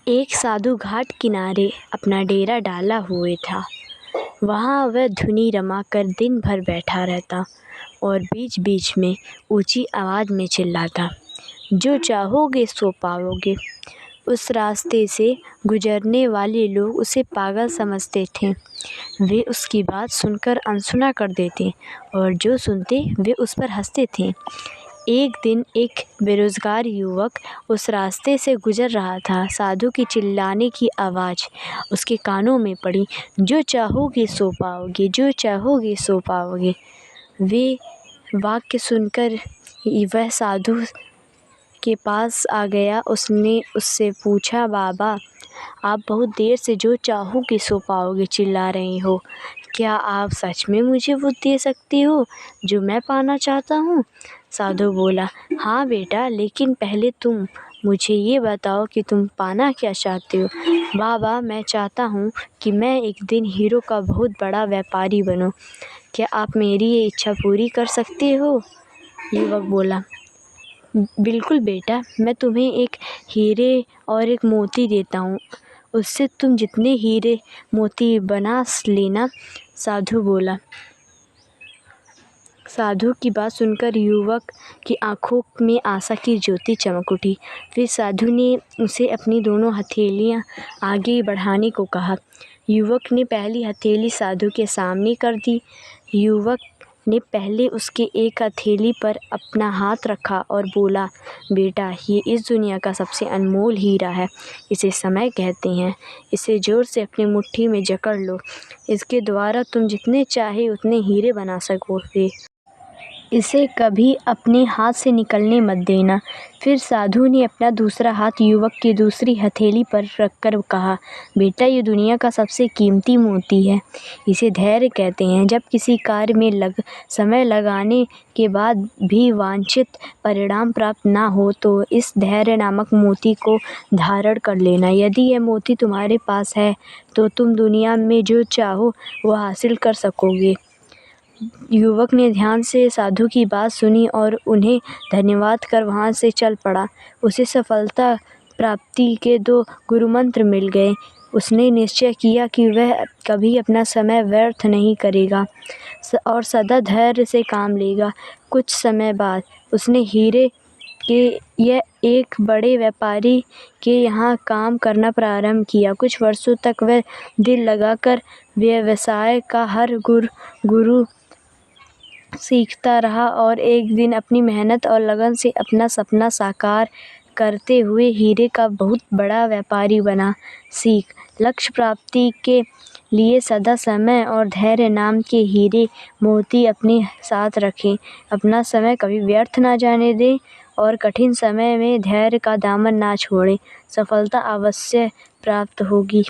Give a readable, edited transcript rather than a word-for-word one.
एक साधु घाट किनारे अपना डेरा डाला हुए था। वहाँ वह धुनी रमाकर दिन भर बैठा रहता और बीच बीच में ऊंची आवाज़ में चिल्लाता, जो चाहोगे सो पाओगे। उस रास्ते से गुजरने वाले लोग उसे पागल समझते थे। वे उसकी बात सुनकर अनसुना कर देते और जो सुनते वे उस पर हंसते थे। एक दिन एक बेरोज़गार युवक उस रास्ते से गुजर रहा था। साधु की चिल्लाने की आवाज़ उसके कानों में पड़ी, जो चाहोगे सो पाओगे, जो चाहोगे सो पाओगे। वे वाक्य सुनकर वह साधु के पास आ गया। उसने उससे पूछा, बाबा, आप बहुत देर से जो चाहोगे सो पाओगे चिल्ला रहे हो। क्या आप सच में मुझे वो दे सकते हो जो मैं पाना चाहता हूँ? साधु बोला, हाँ बेटा, लेकिन पहले तुम मुझे ये बताओ कि तुम पाना क्या चाहते हो। बाबा, मैं चाहता हूँ कि मैं एक दिन हीरो का बहुत बड़ा व्यापारी बनूँ। क्या आप मेरी ये इच्छा पूरी कर सकते हो? युवक बोला, बिल्कुल बेटा, मैं तुम्हें एक हीरे और एक मोती देता हूँ। उससे तुम जितने हीरे मोती बना लेना। साधु बोला। साधु की बात सुनकर युवक की आंखों में आशा की ज्योति चमक उठी। फिर साधु ने उसे अपनी दोनों हथेलियां आगे बढ़ाने को कहा। युवक ने पहली हथेली साधु के सामने कर दी। युवक ने पहले उसके एक हथेली पर अपना हाथ रखा और बोला, बेटा, ये इस दुनिया का सबसे अनमोल हीरा है। इसे समय कहते हैं। इसे जोर से अपनी मुट्ठी में जकड़ लो। इसके द्वारा तुम जितने चाहे उतने हीरे बना सकोगे। इसे कभी अपने हाथ से निकलने मत देना। फिर साधु ने अपना दूसरा हाथ युवक की दूसरी हथेली पर रखकर कहा, बेटा, ये दुनिया का सबसे कीमती मोती है। इसे धैर्य कहते हैं। जब किसी कार्य में समय लगाने के बाद भी वांछित परिणाम प्राप्त ना हो तो इस धैर्य नामक मोती को धारण कर लेना। यदि यह मोती तुम्हारे पास है तो तुम दुनिया में जो चाहो वो हासिल कर सकोगे। युवक ने ध्यान से साधु की बात सुनी और उन्हें धन्यवाद कर वहाँ से चल पड़ा। उसे सफलता प्राप्ति के 2 गुरुमंत्र मिल गए। उसने निश्चय किया कि वह कभी अपना समय व्यर्थ नहीं करेगा और सदा धैर्य से काम लेगा। कुछ समय बाद उसने हीरे के यह एक बड़े व्यापारी के यहाँ काम करना प्रारंभ किया। कुछ वर्षों तक वह दिल लगाकर व्यवसाय का हर गुरु सीखता रहा और एक दिन अपनी मेहनत और लगन से अपना सपना साकार करते हुए हीरे का बहुत बड़ा व्यापारी बना। सीख: लक्ष्य प्राप्ति के लिए सदा समय और धैर्य नाम के हीरे मोती अपने साथ रखें। अपना समय कभी व्यर्थ ना जाने दें और कठिन समय में धैर्य का दामन ना छोड़ें। सफलता अवश्य प्राप्त होगी।